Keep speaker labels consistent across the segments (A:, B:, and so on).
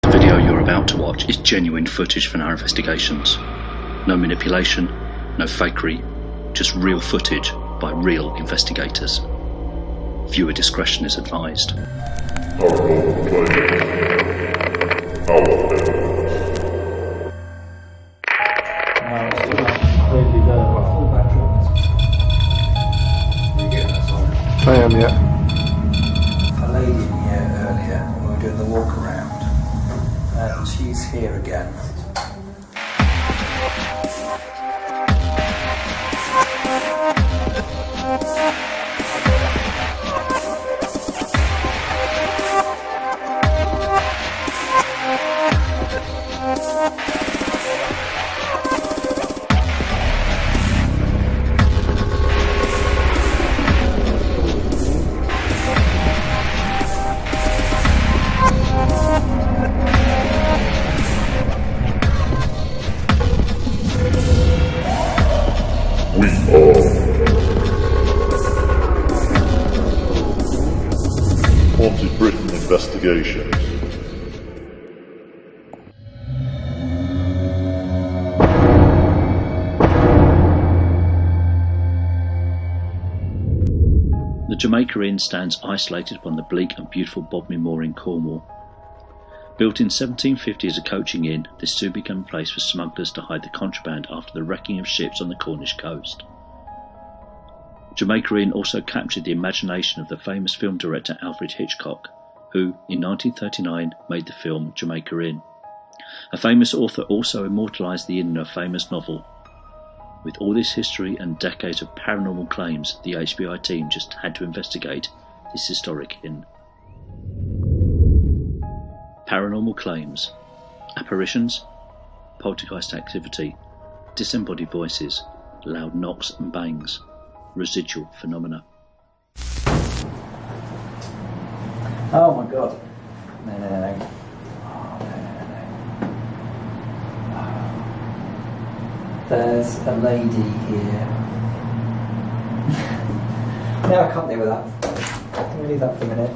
A: The video you're about to watch is genuine footage from our investigations. No manipulation, no fakery, just real footage by real investigators. Viewer discretion is advised.
B: I am, yeah.
C: A lady in here earlier when we were doing the walk around, and she's here again.
D: Haunted Britain Investigations.
A: The Jamaica Inn stands isolated upon the bleak and beautiful Bodmin Moor in Cornwall. Built in 1750 as a coaching inn, this soon became a place for smugglers to hide the contraband after the wrecking of ships on the Cornish coast. Jamaica Inn also captured the imagination of the famous film director Alfred Hitchcock, who, in 1939, made the film Jamaica Inn. A famous author also immortalised the inn in a famous novel. With all this history and decades of paranormal claims, the HBI team just had to investigate this historic inn. Paranormal claims, apparitions, poltergeist activity, disembodied voices, loud knocks and bangs, residual phenomena.
C: Oh my god. No. Oh, no. There's a lady here. No, I can't deal with that. Let me leave that for a minute.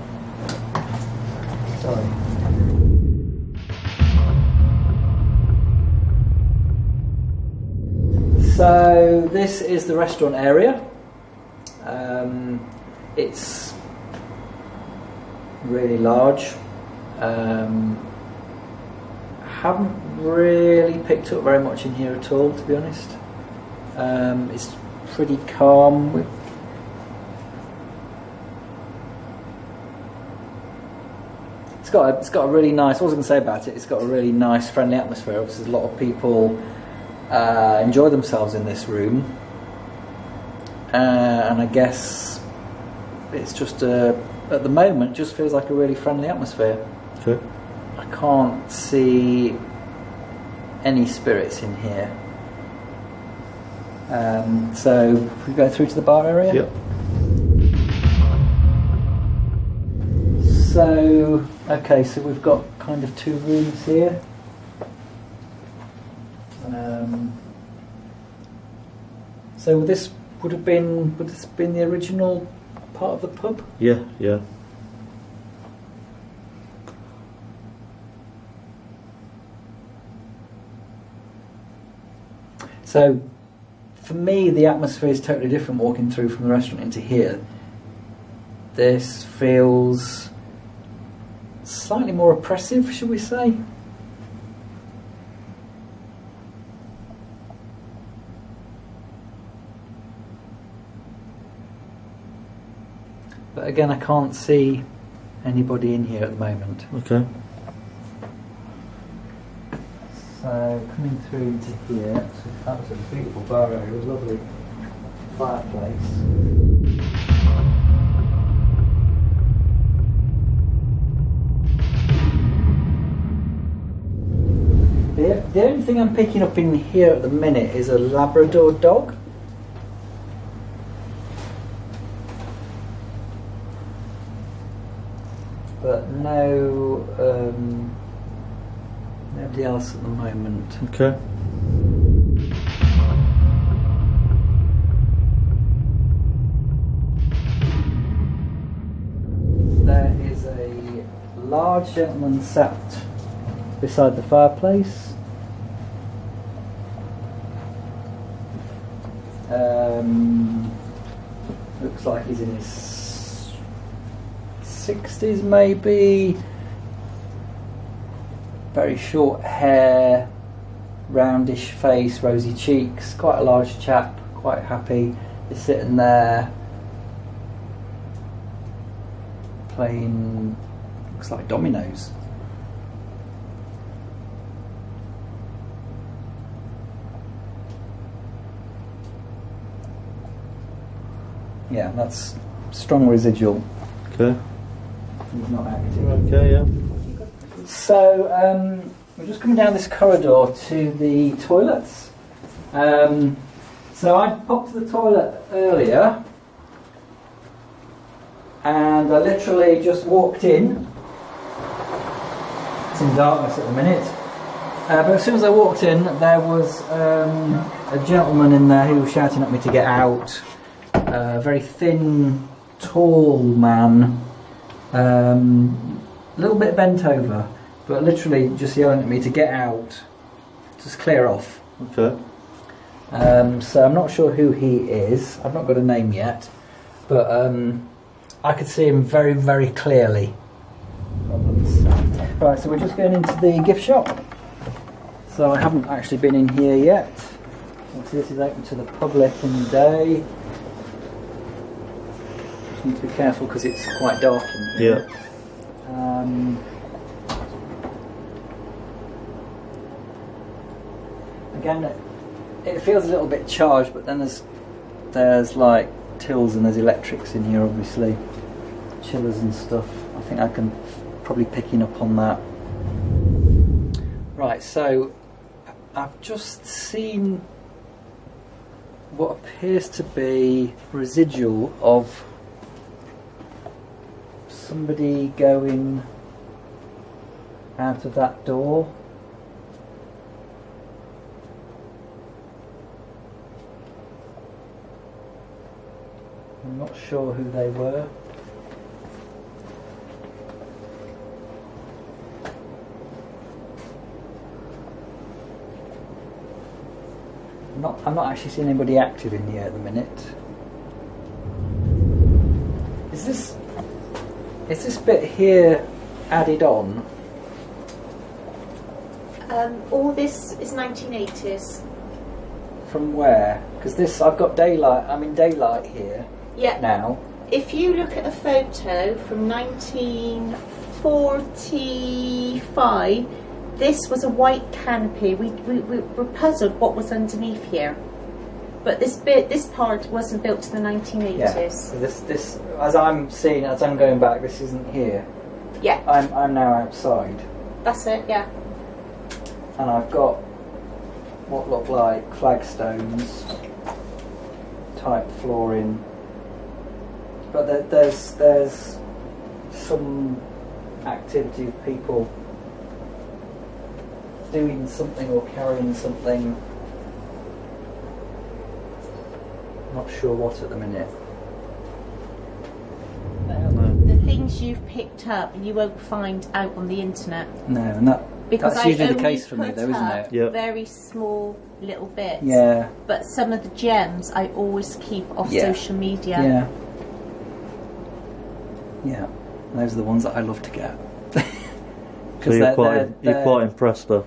C: Sorry. So this is the restaurant area. It's really large. Haven't really picked up very much in here at all, to be honest. It's pretty calm. It's got a really nice. What was I going to say about it? It's got a really nice, friendly atmosphere. Obviously, a lot of people enjoy themselves in this room, and I guess it's just at the moment just feels like a really friendly atmosphere.
B: Okay.
C: I can't see any spirits in here. So we go through to the bar area.
B: Yep.
C: So so we've got kind of two rooms here. So would this been the original part of the pub?
B: Yeah.
C: So for me, the atmosphere is totally different walking through from the restaurant into here. This feels slightly more oppressive, should we say? But again, I can't see anybody in here at the moment.
B: Okay.
C: So coming through into here, so that was a beautiful bar area, it was a lovely fireplace. The only thing I'm picking up in here at the minute is a Labrador dog. But no, nobody else at the moment.
B: Okay.
C: There is a large gentleman sat beside the fireplace. Looks like he's in his 60s maybe. Very short hair, roundish face, rosy cheeks, quite a large chap, quite happy. He's sitting there playing, looks like dominoes. Yeah, that's strong residual.
A: Okay.
C: He's not active.
A: Okay, yeah.
C: So, we're just coming down this corridor to the toilets. So I popped to the toilet earlier and I literally just walked in. It's in darkness at the minute. But as soon as I walked in, there was a gentleman in there who was shouting at me to get out. A very thin, tall man, a little bit bent over, but literally just yelling at me to get out, just clear off.
A: Okay.
C: So I'm not sure who he is. I've not got a name yet, but I could see him very, very clearly. Right, so we're just going into the gift shop. So I haven't actually been in here yet. Obviously this is open to the public in the day. Just need to be careful because it's quite dark in here.
A: Yeah.
C: Again, it feels a little bit charged, but then there's like tills and there's electrics in here, obviously, chillers and stuff. I think I can probably picking up on that. Right, so I've just seen what appears to be residual of somebody going out of that door. I'm not sure who they were. I'm not actually seeing anybody active in here at the minute. Is this bit here added on?
B: All this is 1980s.
C: From where? Because I've got daylight. I'm in daylight here.
B: Yeah.
C: Now.
B: If you look at a photo from 1945, this was a white canopy. We were puzzled what was underneath here, but this part wasn't built to the 1980s.
C: Yeah. So this as I'm going back, this isn't here.
B: Yeah.
C: I'm now outside.
B: That's it. Yeah.
C: And I've got what look like flagstones type flooring, but there's some activity of people doing something or carrying something. Not sure what at the minute.
B: The things you've picked up you won't find out on the internet.
C: No, and that's usually the case for me though, isn't it?
A: Yeah.
B: Very small little bits.
C: Yeah.
B: But some of the gems I always keep off social media.
C: Yeah. Yeah. Those are the ones that I love to get.
A: So you're quite impressed though.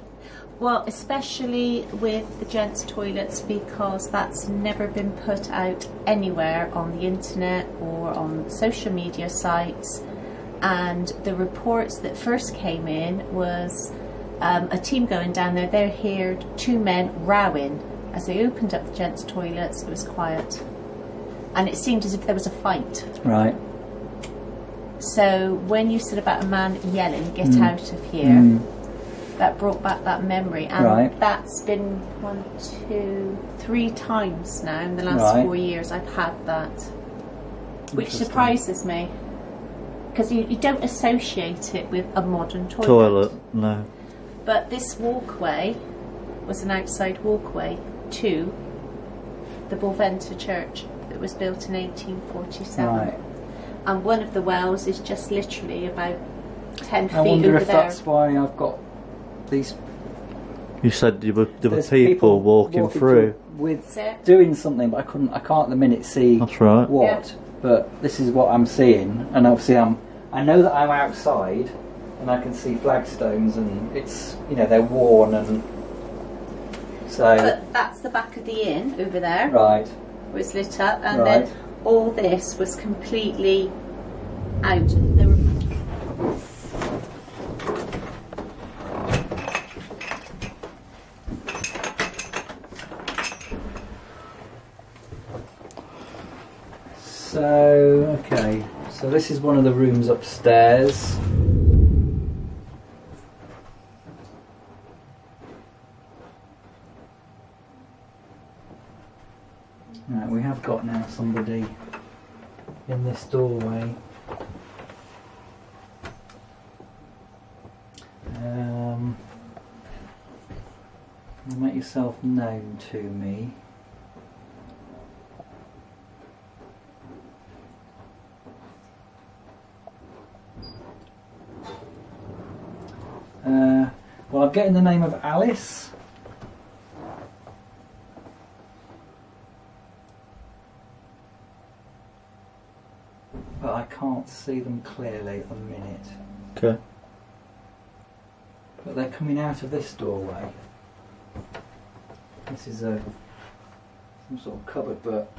B: Well, especially with the gents' toilets, because that's never been put out anywhere on the internet or on social media sites. And the reports that first came in was a team going down there. They heard two men rowing. As they opened up the gents' toilets, it was quiet. And it seemed as if there was a fight.
C: Right.
B: So when you said about a man yelling, "Get out of here," that brought back that memory. And that's been 1, 2, 3 times now in the last 4 years I've had that. Which surprises me. Because you don't associate it with a modern toilet.
A: No.
B: But this walkway was an outside walkway to the Bolventa Church that was built in 1847.
C: Right.
B: And one of the wells is just literally about 10 feet
C: I wonder
B: over
C: if
B: there.
C: that's why I've got these.
E: You said there were
C: There's
E: people walking through.
C: with
B: That's it.
C: doing something, but I can't at the minute see
E: That's right.
C: what.
B: Yeah.
C: But this is what I'm seeing, and obviously I know that I'm outside, and I can see flagstones, and it's they're worn, and so
B: But that's the back of the inn over there.
C: right.
B: Was lit up, and
C: Right.
B: then all this was completely out. There were
C: So okay, so this is one of the rooms upstairs. Right, we have got now somebody in this doorway. Make yourself known to me. Well, I'm getting the name of Alice. But I can't see them clearly at the minute.
E: Okay.
C: But they're coming out of this doorway. This is some sort of cupboard, but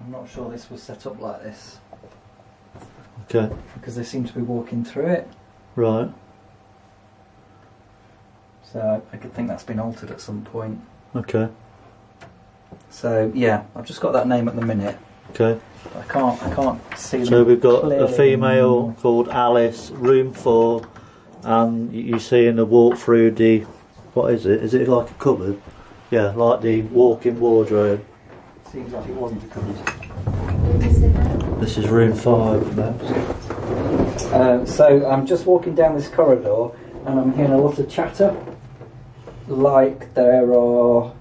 C: I'm not sure this was set up like this.
E: Okay.
C: Because they seem to be walking through it.
E: Right.
C: So I could think that's been altered at some point.
E: Okay.
C: So yeah, I've just got that name at the minute.
E: Okay.
C: But I can't see them.
E: So we've got
C: clearly
E: a female
C: anymore.
E: called Alice, room 4, and you see in the walk through the, what is it? Is it like a cupboard? Yeah, like the walk-in wardrobe.
C: Seems like it wasn't a cupboard.
E: This is room 5.
C: So I'm just walking down this corridor and I'm hearing a lot of chatter. Like there are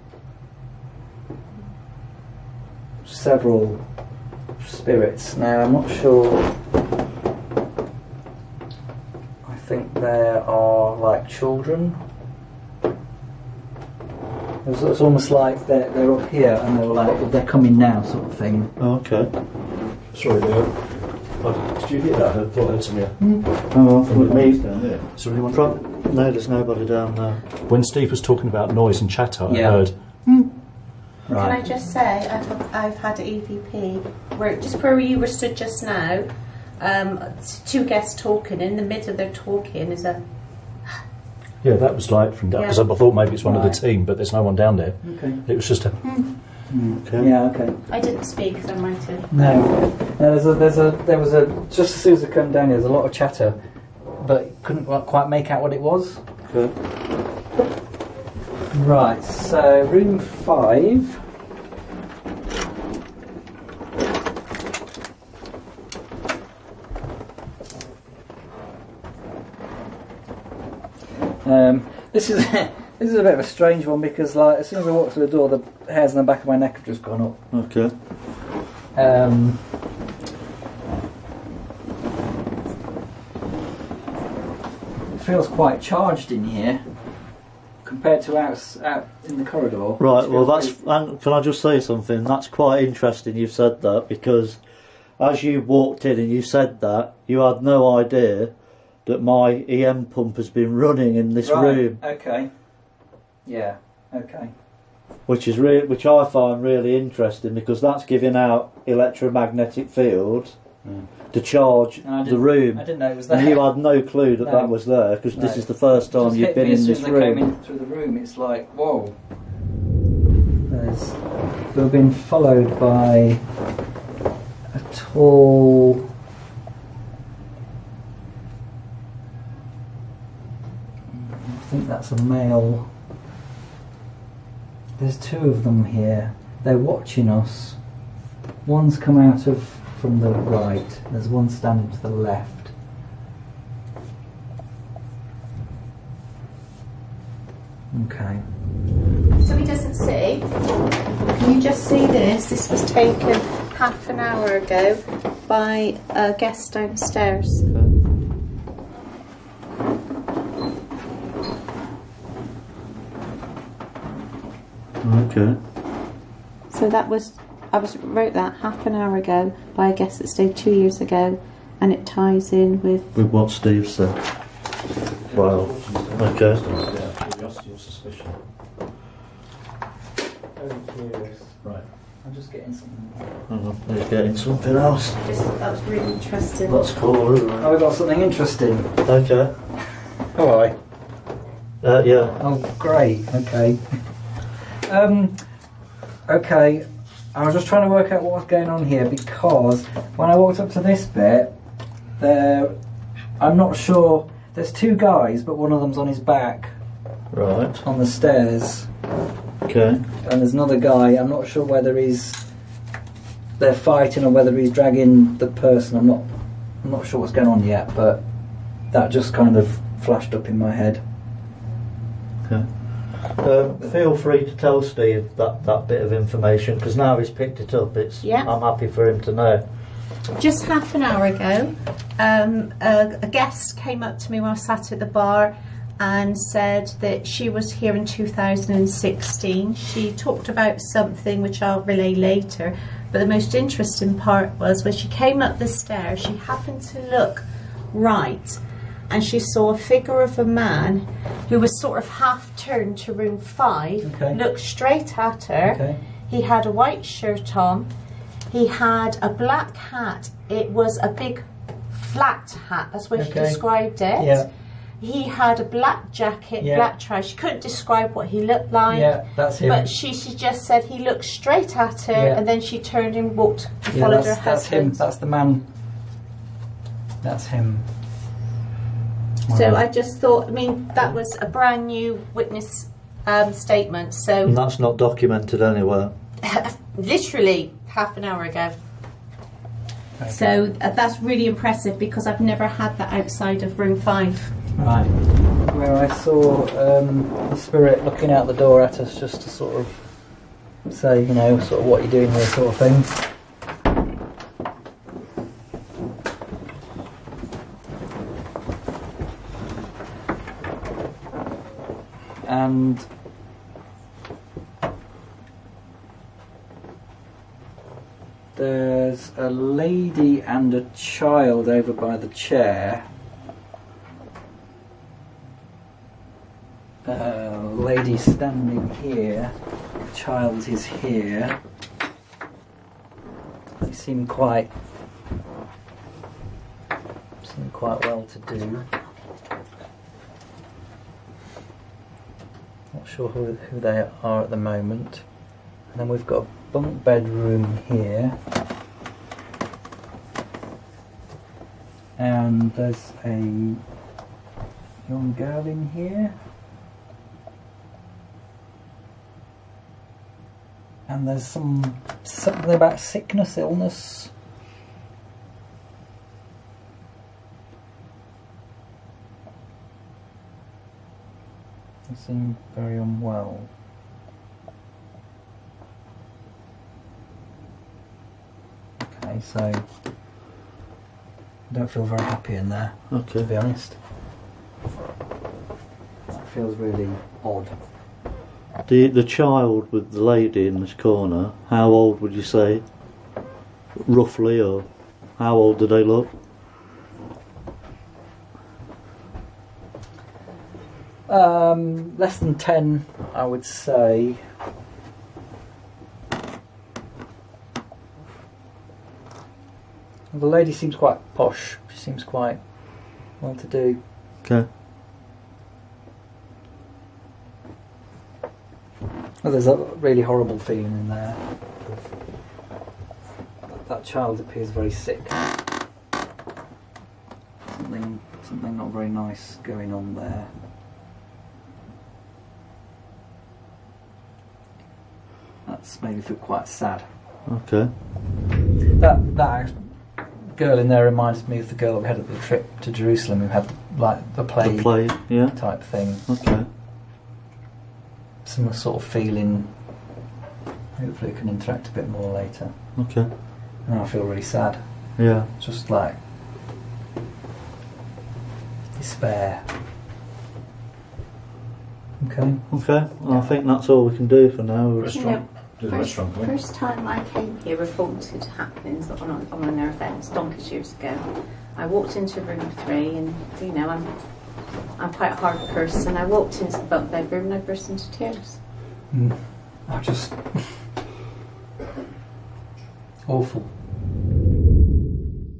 C: several spirits. Now I'm not sure. I think there are like children. It's almost like they're up here and they were like they're coming now sort of thing.
E: Oh, okay.
F: Sorry, did you hear that? I thought I heard something.
E: Oh, with me.
F: Down there. Is there anyone?
E: No, there's nobody down there.
F: When Steve was talking about noise and chatter,
C: Yeah.
F: I heard.
C: Right.
B: Can I just say, I've had an EVP where just where you were stood just now, two guests talking. In the middle of their talking is a
F: Yeah, that was like from down because
B: Yeah.
F: I thought maybe it's one of
C: Right.
F: the team, but there's no one down there.
C: Okay.
F: It was just a.
E: Okay.
C: Yeah. Okay.
B: I didn't speak because I might have.
C: No. There was a just as soon as I come down here, there's a lot of chatter, but couldn't quite make out what it was.
E: Okay.
C: Right. So room 5. This is this is a bit of a strange one because like as soon as I walk through the door, the hairs on the back of my neck have just gone up.
E: Okay.
C: It feels quite charged in here compared to out in the corridor.
E: Right,
C: which
E: well
C: feels
E: that's, and can I just say something? That's quite interesting you've said that, because as you walked in and you said that, you had no idea that my EM pump has been running in this
C: right,
E: room,
C: Okay. Yeah. Okay.
E: which I find really interesting, because that's giving out electromagnetic fields to charge
C: And I
E: the
C: didn't-
E: room.
C: I didn't know it was there.
E: And you had no clue that
C: No.
E: that was there, because this
C: No.
E: is the first time
C: Just
E: you've
C: hit
E: been
C: me
E: in
C: as soon
E: this
C: as I came
E: room.
C: in through the room. It's like whoa. We've been followed by a tall. I think that's a male. There's 2 of them here. They're watching us. One's come out from the right. There's one standing to the left. Okay.
B: So he doesn't see. Can you just see this? This was taken half an hour ago by a guest downstairs.
E: Okay.
B: So I wrote that half an hour ago, but I guess it stayed 2 years ago, and it ties in with
E: what Steve said. Wow. Okay.
F: Curiosity or suspicion.
C: Very curious.
F: Right.
C: I'm just getting something.
E: He's getting something else.
B: I just thought that was really interesting.
E: That's cool, isn't it?
C: Oh, we got something interesting.
E: Okay.
C: All right.
E: Yeah.
C: Oh, great. Okay. Okay. I was just trying to work out what was going on here because when I walked up to this bit, I'm not sure. There's two guys, but one of them's on his back
E: Right.
C: on the stairs,
E: Okay.
C: and there's another guy. I'm not sure whether they're fighting or whether he's dragging the person. I'm not sure what's going on yet, but that just kind of flashed up in my head.
E: Okay. Feel free to tell Steve that bit of information because now he's picked it up.
B: Yeah.
E: I'm happy for him to know.
B: Just half an hour ago, a guest came up to me when I sat at the bar and said that she was here in 2016. She talked about something which I'll relay later, but the most interesting part was when she came up the stairs, she happened to look right and she saw a figure of a man who was sort of half turned to room 5,
C: Okay.
B: looked straight at her.
C: Okay.
B: He had a white shirt on. He had a black hat. It was a big flat hat. That's what she
C: Okay.
B: described it.
C: Yeah.
B: He had a black jacket,
C: Yeah.
B: black tie. She couldn't describe what he looked like.
C: Yeah, that's him.
B: But she just said he looked straight at her,
C: Yeah.
B: and then she turned and walked and
C: Yeah,
B: followed her
C: that's him.
B: husband.
C: That's the man. That's him.
B: So
C: Wow.
B: I just thought, I mean, that was a brand new witness statement.
E: And
B: So
E: that's not documented anywhere.
B: literally half an hour ago.
C: Okay.
B: So that's really impressive because I've never had that outside of room 5.
C: Right. Where I saw the spirit looking out the door at us just to sort of say, sort of what you're doing here sort of thing. And there's a lady and a child over by the chair. Lady standing here, the child is here. They seem quite well to do. Not sure who they are at the moment. And then we've got a bunk bedroom here. And there's a young girl in here. And there's something about sickness, illness. They seem very unwell. Okay, so I don't feel very happy in there, to
E: Okay.
C: be honest. That feels really odd.
E: The child with the lady in this corner, how old would you say? Roughly, or how old do they look?
C: Less than 10, I would say. The lady seems quite posh. She seems quite well to do.
E: Okay.
C: Well, there's a really horrible feeling in there. That child appears very sick. Something not very nice going on there. That's made me feel quite sad.
E: Okay.
C: That girl in there reminds me of the girl that we had at the trip to Jerusalem. We had like the play
E: Yeah.
C: type thing.
E: Okay.
C: Similar sort of feeling. Hopefully it can interact a bit more later.
E: Okay.
C: And I feel really sad.
E: Yeah.
C: Just like despair. Okay.
E: Okay, well, I think that's all we can do for now.
F: Restaurant. Do the restaurant, can we?
B: First time I came here, reported happenings on one of their events, donkeys years ago. I walked into room 3, and you know I'm quite a hard person. I walked into the bunk bedroom and I burst into tears.
C: I just awful.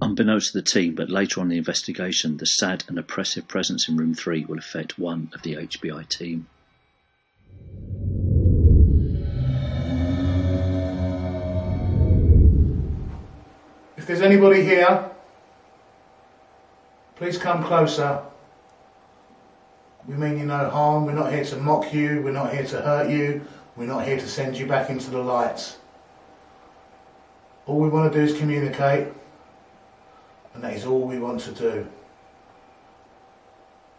A: Unbeknownst to the team, but later on in the investigation, the sad and oppressive presence in room 3 will affect one of the HBI team.
G: If there's anybody here, please come closer. We mean you no harm. We're not here to mock you. We're not here to hurt you. We're not here to send you back into the lights. All we want to do is communicate, and that is all we want to do.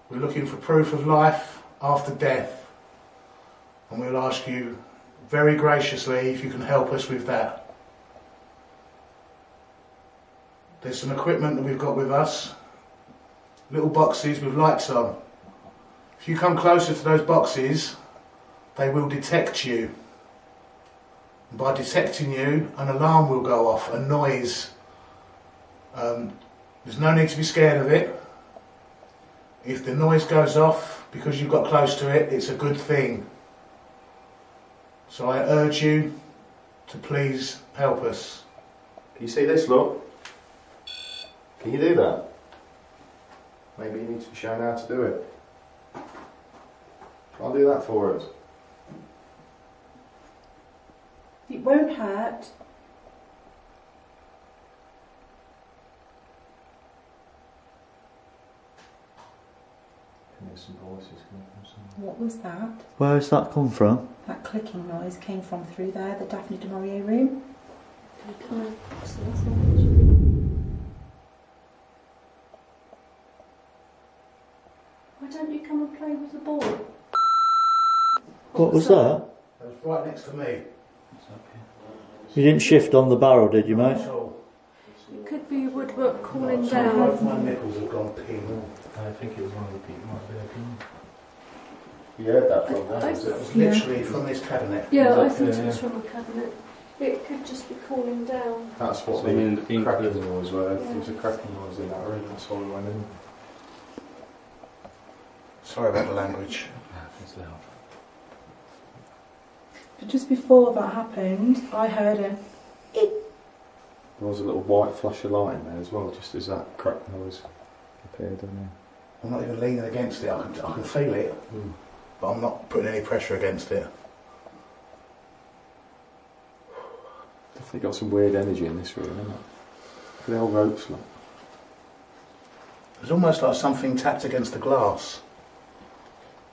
G: We're looking for proof of life after death, and we'll ask you very graciously if you can help us with that. There's some equipment that we've got with us, little boxes with lights on. If you come closer to those boxes, they will detect you. And by detecting you, an alarm will go off, a noise. There's no need to be scared of it. If the noise goes off because you've got close to it, it's a good thing. So I urge you to please help us.
F: Can you see this, look? Can you do that? Maybe you need to be shown how to do it. I'll do that for us.
H: It won't hurt.
F: There's some voices coming from somewhere.
H: What was that?
E: Where has that come from?
H: That clicking noise came from through there, the Daphne du Maurier room.
I: Why don't you come and play with the ball?
E: What was that?
G: That was right next to me.
E: You didn't shift on the barrel, did you, mate?
I: It could be woodwork cooling
G: Both
I: down.
G: my nipples have gone pink.
F: I think it was one of the people might be open. You heard that from there, was
G: It
F: it?
G: was literally from this cabinet.
I: Yeah, I think it was from the cabinet. It could just be cooling down.
F: That's what
J: So you mean the
F: the
J: pink
F: cracking
J: was-
F: noise were. There was a cracking noise in that room, that's why we went in.
G: Sorry about the language.
F: It's loud.
H: But just before that happened, I heard a
F: There was a little white flash of light in there as well, just as that crack noise appeared in there.
G: I'm not even leaning against it. I can feel it, but I'm not putting any pressure against it.
F: Definitely got some weird energy in this room, isn't it? Look at the old ropes, look.
G: It's almost like something tapped against the glass.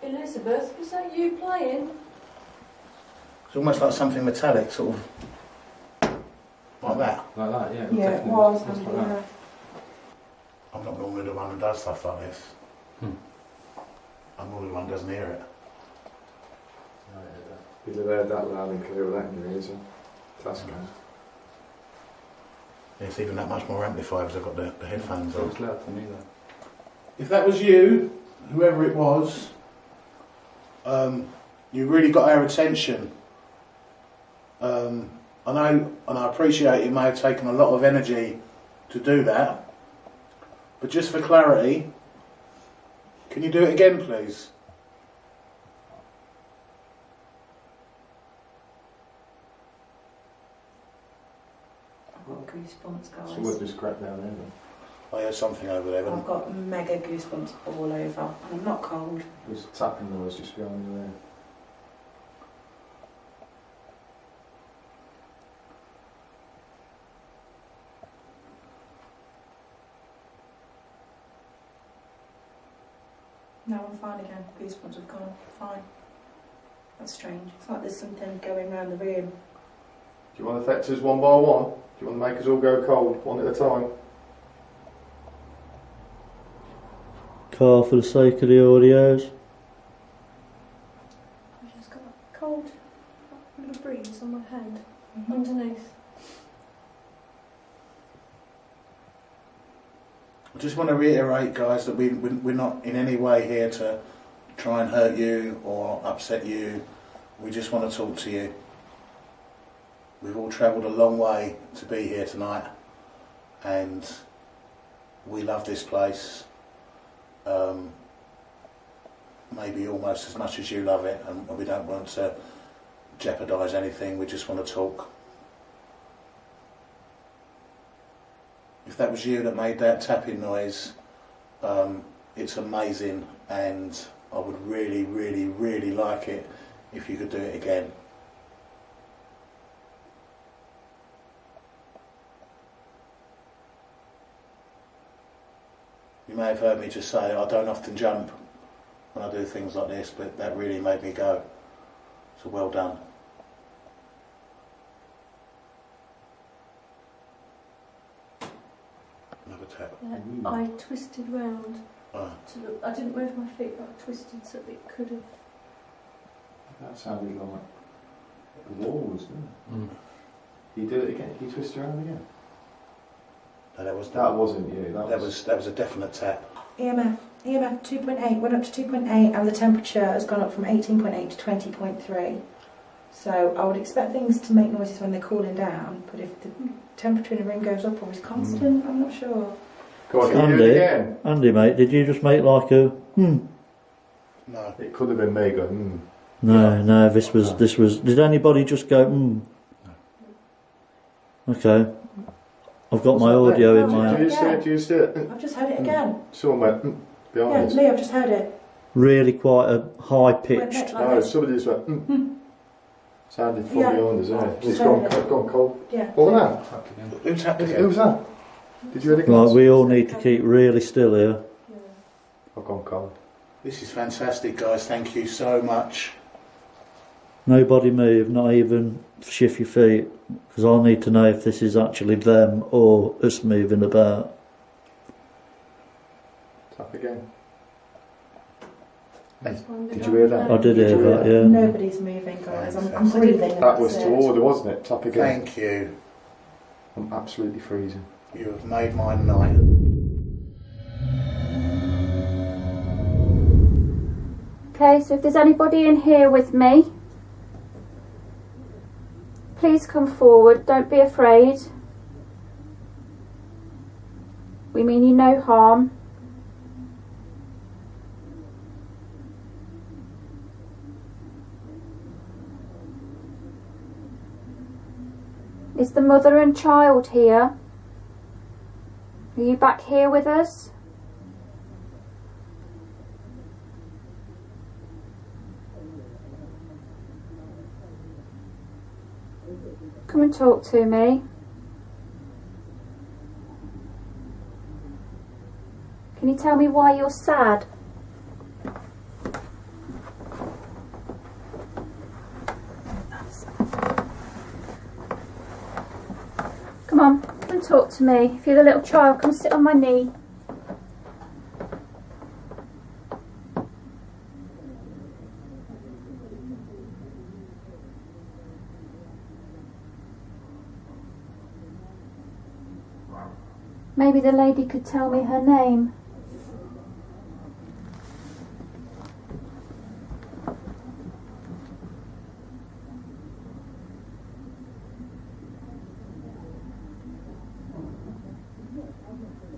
I: Elizabeth, is that you playing?
G: It's almost like something metallic, sort of like that.
J: Like that, yeah.
H: yeah, it
J: definitely.
H: was.
J: That's
H: And,
J: like that.
G: I'm not normally the one who does stuff like this.
J: Hmm.
G: I'm normally the one who doesn't hear it.
F: You'd have heard that loud and clear with that in your ears, that's good.
G: It's even that much more amplified because I've got the headphones
J: So
G: on.
J: it's loud for me though.
G: If that was you, whoever it was, you really got our attention. I know and I appreciate it may have taken a lot of energy to do that, but just for clarity, can you do it again, please?
H: I've got goosebumps, guys.
F: Someone just cracked down there, then.
G: I heard something over there.
H: I've got mega goosebumps all over, and I'm not cold.
F: There's a tapping noise just behind you there.
H: No, I'm fine again. Goosebumps have gone. Fine. That's strange. It's like there's something going around the room.
F: Do you want to affect us one by one? Do you want to make us all go cold, one at a time?
E: Car for the sake of the audios.
I: I've just got a cold little breeze on my hand underneath.
G: I just want to reiterate, guys, that we're not in any way here to try and hurt you or upset you. We just want to talk to you. We've all travelled a long way to be here tonight, and we love this place. Maybe almost as much as you love it, and we don't want to jeopardise anything. We just want to talk. If that was you that made that tapping noise, it's amazing, and I would really, really, really like it if you could do it again. You may have heard me just say I don't often jump when I do things like this, but that really made me go. So well done. Another tap.
I: I twisted round
G: Oh.
I: to look. I didn't move my feet, but I twisted so that it could have.
F: That sounded like the wall, wasn't it? Mm. You do it again. You twist around again.
G: No, that
F: wasn't you.
G: That was a definite tap.
H: EMF 2.8 went up to 2.8, and the temperature has gone up from 18.8 to 20.3. So I would expect things to make noises when they're cooling down, but if the temperature in the room goes up or is constant, I'm not sure.
F: Go on, can you do it again?
E: Andy, mate, did you just make like a
G: No.
F: It could have been me going,
E: No, this was. Did anybody just go, No. Okay. I've got my audio in my...
F: Do you see it?
H: I've just heard it again.
F: Someone went, behind us.
H: Lee, I've just heard it.
E: Really quite a high-pitched...
F: No, somebody just went, Sounded from behind us, isn't it? It's gone cold.
H: Yeah.
F: What was that? Who was that? Did you hear it?
E: Right, we all need to keep really still here.
F: I've gone cold.
G: This is fantastic, guys. Thank you so much.
E: Nobody move, not even shift your feet, because I need to know if this is actually them or us moving about.
F: Tap again. Did you hear that?
E: I did hear that, yeah.
H: Nobody's moving, guys. I'm breathing.
F: That was to order, wasn't it? Tap again.
G: Thank you.
F: I'm absolutely freezing.
G: You have made my night.
J: Okay, so if there's anybody in here with me, please come forward, don't be afraid. We mean you no harm. Is the mother and child here? Are you back here with us? Come and talk to me. Can you tell me why you're sad? Come on, come and talk to me. If you're the little child, come sit on my knee. Maybe the lady could tell me her name.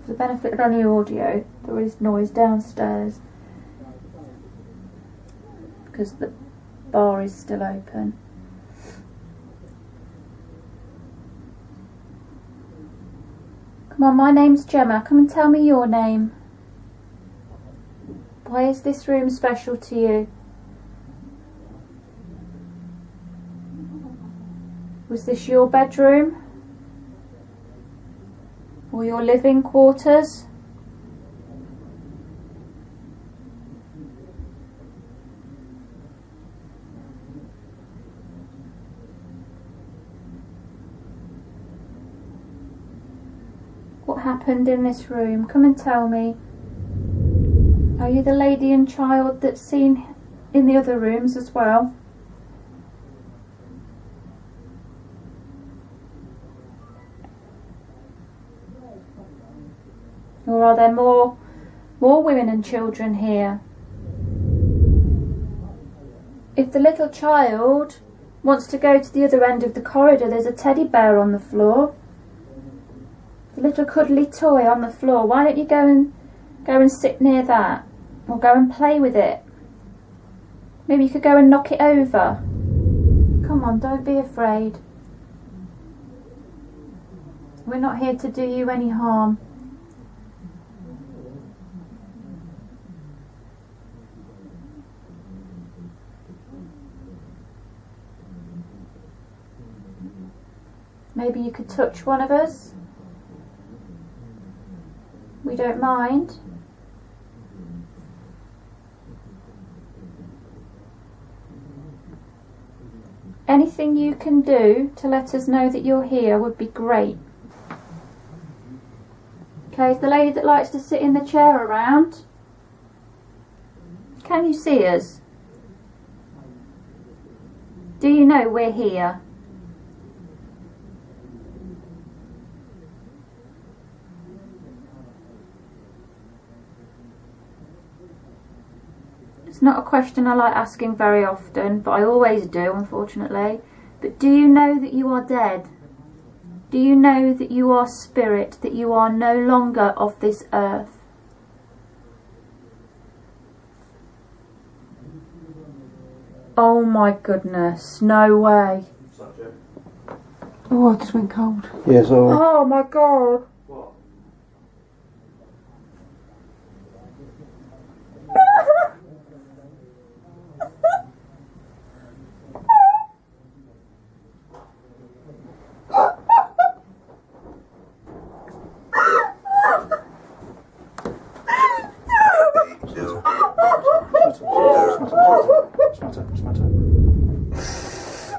J: For the benefit of any audio, there is noise downstairs because the bar is still open. Come on, my name's Gemma. Come and tell me your name. Why is this room special to you? Was this your bedroom? Or your living quarters? What happened in this room? Come and tell me. Are you the lady and child that's seen in the other rooms as well? Or are there more women and children here? If the little child wants to go to the other end of the corridor, there's a teddy bear on the floor. The little cuddly toy on the floor. Why don't you go and sit near that? Or go and play with it? Maybe you could go and knock it over. Come on, don't be afraid. We're not here to do you any harm. Maybe you could touch one of us. We don't mind. Anything you can do to let us know that you're here would be great. Okay, is the lady that likes to sit in the chair around? Can you see us? Do you know we're here? It's not a question I like asking very often, but I always do, unfortunately. But do you know that you are dead? Do you know that you are spirit, that you are no longer of this earth? Oh my goodness, no way.
I: Oh, I just went cold.
E: Yes, alright.
J: Oh my god.
F: What?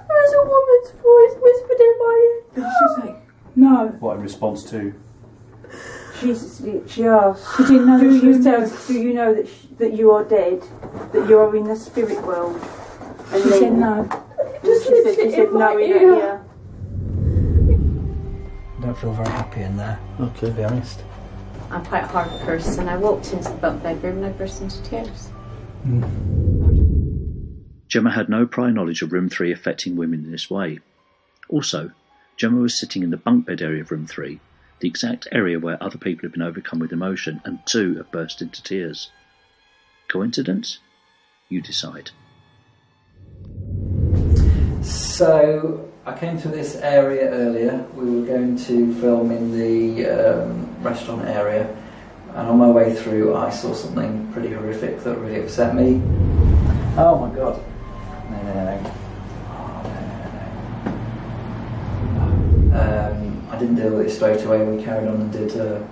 J: There's a woman's voice whispered in my ear.
I: Did she say? No.
F: What, in response to?
I: She asked. She didn't know that she was dead. Do you know that you are dead? That you are in the spirit world? And she said no. She said no in her ear.
C: I don't feel very happy in there,
E: Okay.
C: to be honest.
B: I'm quite a hard person. I walked into the bunk bedroom and I burst into tears.
A: Gemma had no prior knowledge of room 3 affecting women in this way. Also, Gemma was sitting in the bunk bed area of room 3, the exact area where other people have been overcome with emotion and 2 have burst into tears. Coincidence? You decide.
C: So, I came to this area earlier. We were going to film in the restaurant area, and on my way through I saw something pretty horrific that really upset me. Oh my god. No. Oh, no. I didn't deal with it straight away. We carried on and did a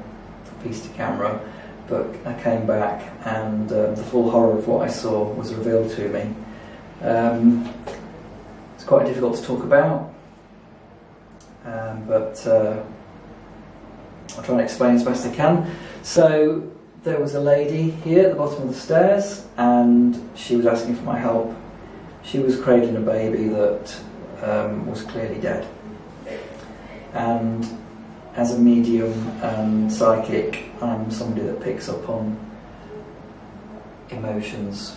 C: piece to camera, but I came back and the full horror of what I saw was revealed to me. It's quite difficult to talk about, but I'll try and explain as best I can. So there was a lady here at the bottom of the stairs and she was asking for my help. She was cradling a baby that was clearly dead. And as a medium and psychic, I'm somebody that picks up on emotions,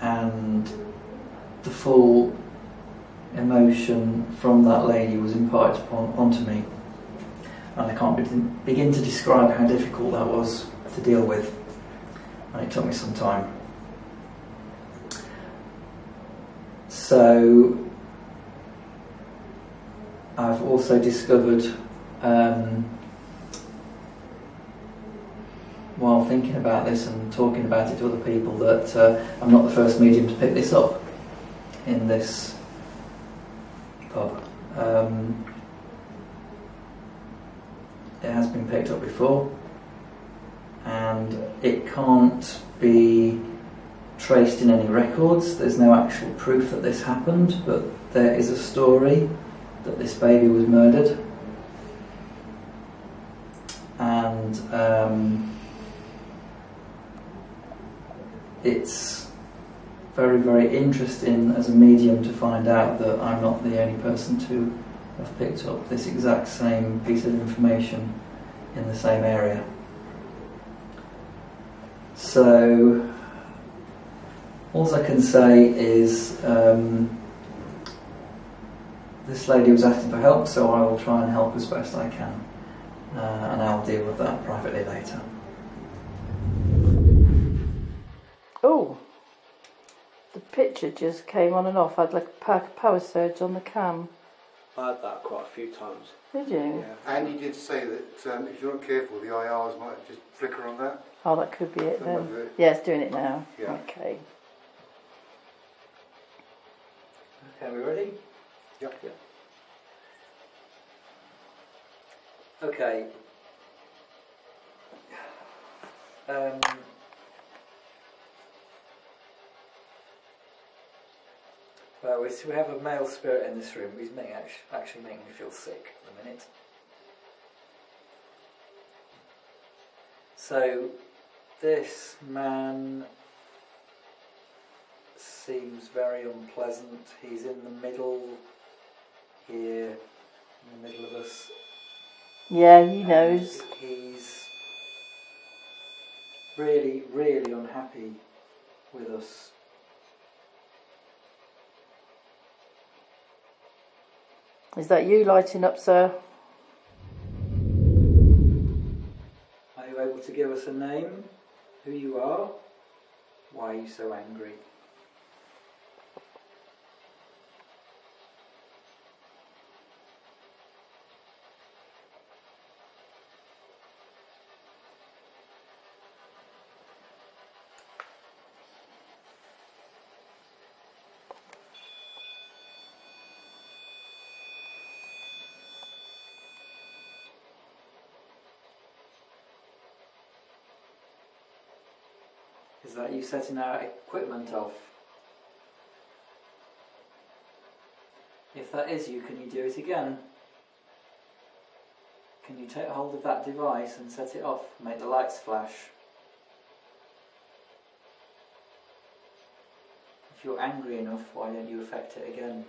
C: and the full emotion from that lady was imparted onto me, and I can't begin to describe how difficult that was to deal with, and it took me some time. So I've also discovered, while thinking about this and talking about it to other people, that I'm not the first medium to pick this up in this pub. It has been picked up before, and it can't be traced in any records. There's no actual proof that this happened, but there is a story that this baby was murdered, and it's very, very interesting as a medium to find out that I'm not the only person to have picked up this exact same piece of information in the same area. So All I can say is this lady was asking for help, so I will try and help as best I can, and I'll deal with that privately later.
I: Oh, the picture just came on and off. I had like a power surge on the cam.
K: I had that quite a few times.
I: Did you?
G: Yeah. And you did say that if you're not careful, the IRs might just flicker on that.
I: Oh, that could be it
G: That
I: then.
G: might be it.
I: Yeah, it's doing it now.
G: Yeah.
I: Okay.
C: Okay, we ready?
G: Yep.
C: Okay. Well, we have a male spirit in this room. He's actually making me feel sick at the minute. So, this man seems very unpleasant. He's in the middle here, in the middle of us.
I: Yeah, he knows.
C: He's really, really unhappy with us.
I: Is that you lighting up, sir?
C: Are you able to give us a name? Who you are? Why are you so angry? Is that you setting our equipment off? If that is you, can you do it again? Can you take hold of that device and set it off, make the lights flash? If you're angry enough, why don't you affect it again?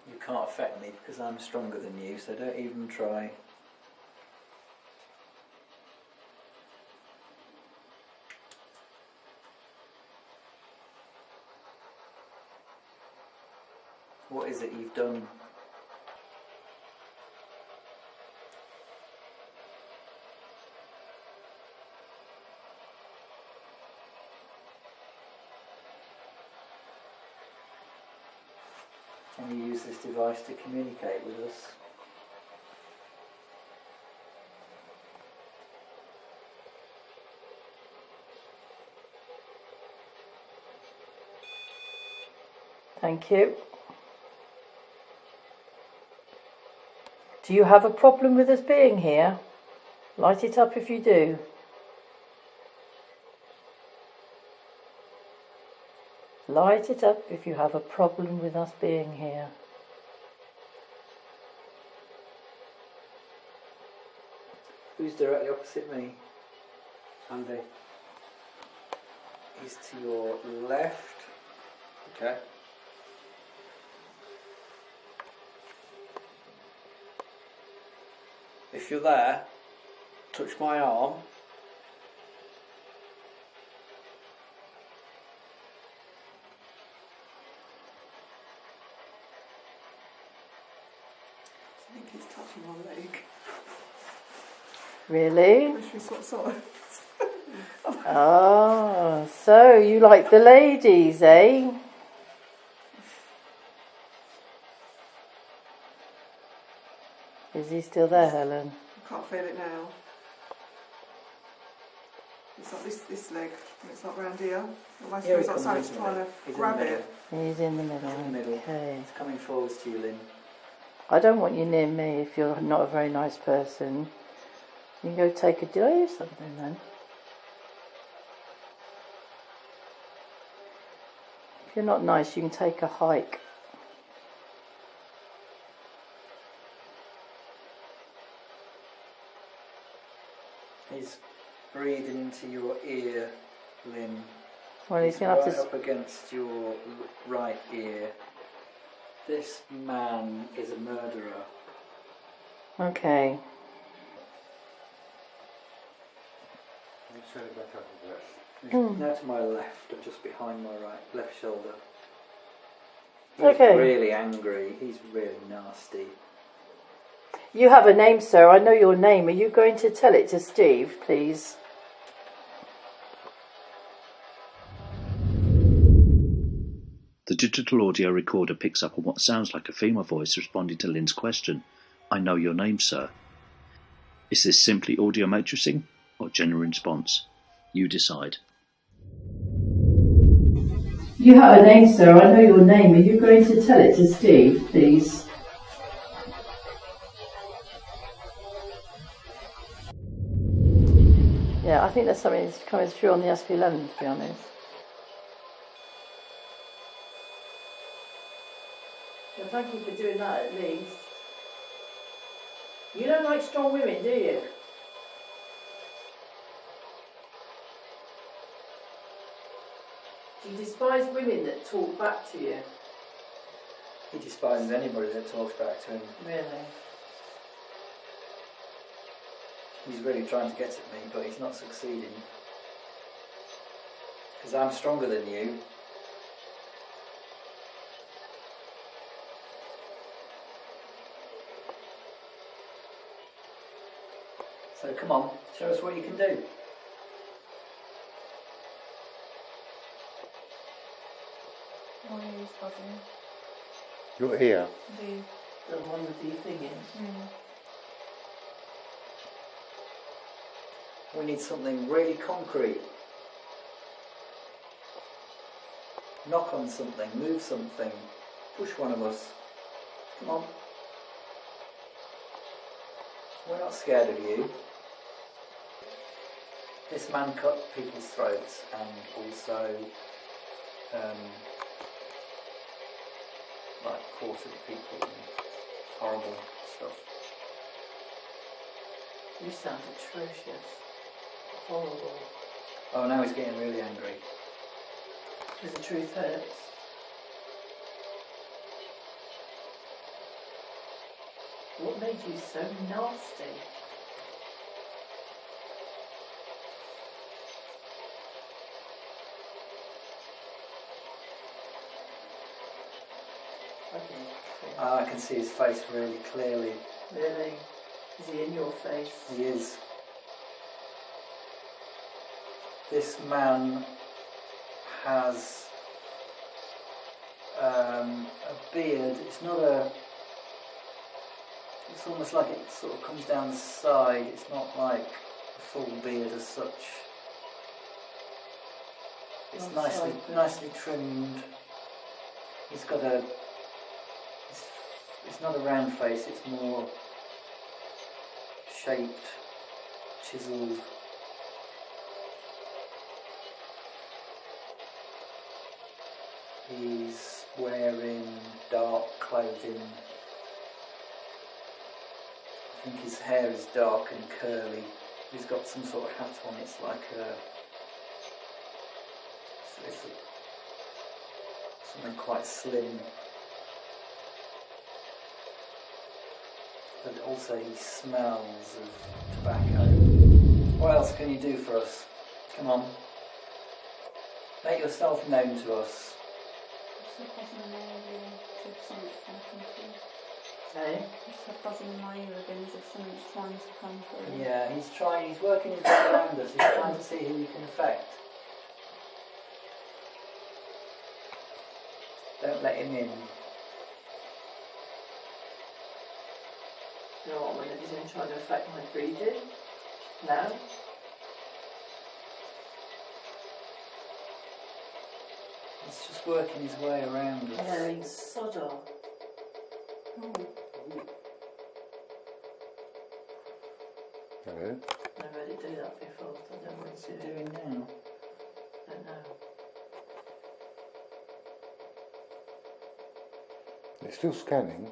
C: You can't affect me because I'm stronger than you, so don't even try. What is it you've done? Can you use this device to communicate with us?
I: Thank you. Do you have a problem with us being here? Light it up if you do. Light it up if you have a problem with us being here.
C: Who's directly opposite me?
K: Andy.
C: He's to your left.
K: Okay. If you're there, touch my arm.
L: I think he's touching my leg.
I: Really?
L: Which is what sort of...
I: Ah, so you like the ladies, eh? Is he still there, Helen?
L: I can't feel it now. It's like this leg, and it's like round here. Almost feels like someone's trying to grab it.
I: He's in the middle.
C: He's in the middle.
I: Okay.
C: He's coming forwards to you, Lynn.
I: I don't want you near me if you're not a very nice person. You can go take a... Did I hear something then? If you're not nice, you can take a hike.
C: He's breathing into your ear, Lynn.
I: Well, he's going to have to...
C: up against your right ear. This man is a murderer.
I: Okay.
F: turn it back up a bit.
C: Now to my left, and just behind my left shoulder. He's
I: Okay.
C: really angry. He's really nasty.
I: You have a name, sir. I know your name. Are you going to tell it to Steve, please?
A: The digital audio recorder picks up on what sounds like a female voice responding to Lynn's question. I know your name, sir. Is this simply audio matrixing or genuine response? You decide.
I: You have a name, sir. I know your name. Are you going to tell it to Steve, please? Yeah, I think there's something that's coming through on the SP11, to be honest. Well, thank you for doing that at least. You don't like strong women, do you? Do you despise women that talk back to you?
C: He despises anybody that talks back to him.
I: Really?
C: He's really trying to get at me, but he's not succeeding. Because I'm stronger than you. So come on, show us what you can do.
J: My ear's buzzing.
F: Your ear.
I: The one with the thing in.
C: We need something really concrete. Knock on something, move something, push one of us. Come on. We're not scared of you. This man cut people's throats and also like quartered people and horrible stuff.
I: You sound atrocious. Horrible.
C: Oh, now he's getting really angry.
I: Because the truth hurts. What made you so nasty?
C: I can see his face really clearly.
I: Really? Is he in your face?
C: He is. This man has a beard. It's not a... It's almost like it sort of comes down the side. It's not like a full beard as such. It's nicely trimmed. He's got a... It's not a round face, it's more shaped, chiselled. He's wearing dark clothing. I think his hair is dark and curly. He's got some sort of hat on. It's like something quite slim. But also he smells of tobacco. What else can you do for us? Come on. Make yourself known to us.
J: Just a buzzing in my ear again, as if something's trying to come through.
I: Hey?
J: Just a buzzing in my ear again, as if something's trying to come through.
C: Yeah, he's working his way around us. He's trying to see who he can affect. Don't let him in.
I: You know what, when he's in trying to affect my breathing? No?
C: He's just working his way around us.
I: Yeah, he's sodder.
F: Hello.
I: Never had it do that before, so I don't know what
C: What's
I: he's
C: he
I: doing.
C: doing now?
I: Don't know.
F: It's still scanning.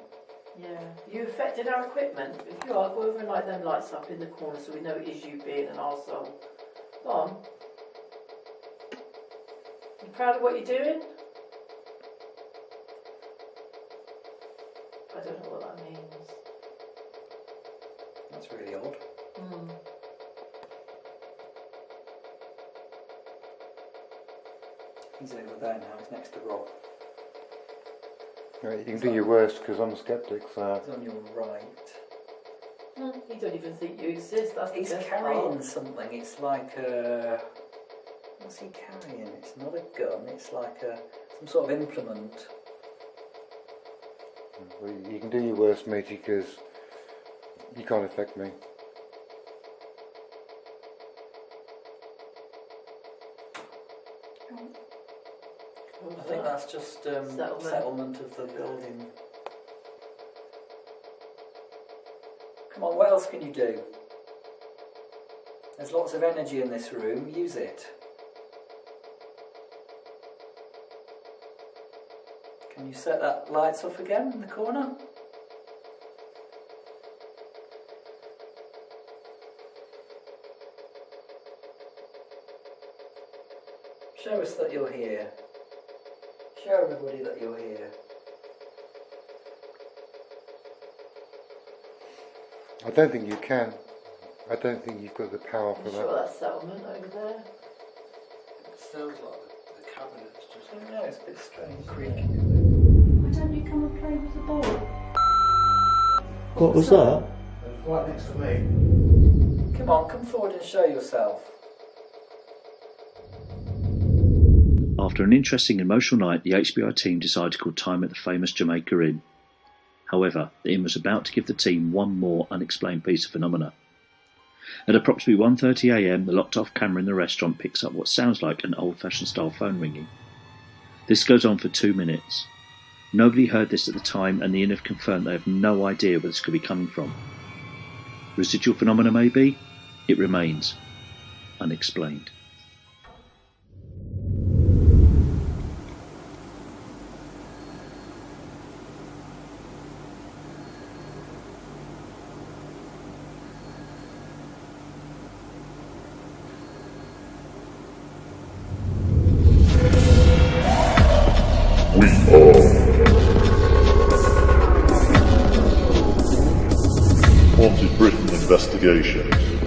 I: Yeah. You affected our equipment. If you are, go over and light them lights up in the corner so we know it is you being an arsehole. Go on. You proud of what you're doing? I don't know what that means.
C: That's really odd. He's over there now, he's next to Rob.
F: Right, you can do your worst because I'm a skeptic, so.
C: He's on your right.
M: You don't even think you exist. That's
C: He's
M: the best
C: carrying
M: part.
C: something. It's like a. What's he carrying? It's not a gun. It's like some sort of implement.
F: Well, you can do your worst, matey, because you can't affect me.
C: I think that's just settlement of the building. Come on, what else can you do? There's lots of energy in this room. Use it. Can you set that lights off again in the corner? Show us that you're here. Show everybody that you're here.
F: I don't think you can. I don't think you've got the power for that.
M: Sure, that's settlement over there.
K: It sounds like the cabinet's just.
C: I don't know, it's a bit strange. Creaky.
J: Why don't you come and play with the ball?
E: What was that?
G: It's right next to me.
C: Come on, come forward and show yourself.
A: After an interesting emotional night, the HBI team decided to call time at the famous Jamaica Inn. However, the inn was about to give the team one more unexplained piece of phenomena. At approximately 1:30 a.m, the locked-off camera in the restaurant picks up what sounds like an old-fashioned style phone ringing. This goes on for 2 minutes. Nobody heard this at the time, and the inn have confirmed they have no idea where this could be coming from. Residual phenomena maybe? It remains unexplained.
D: Haunted Britain Investigations.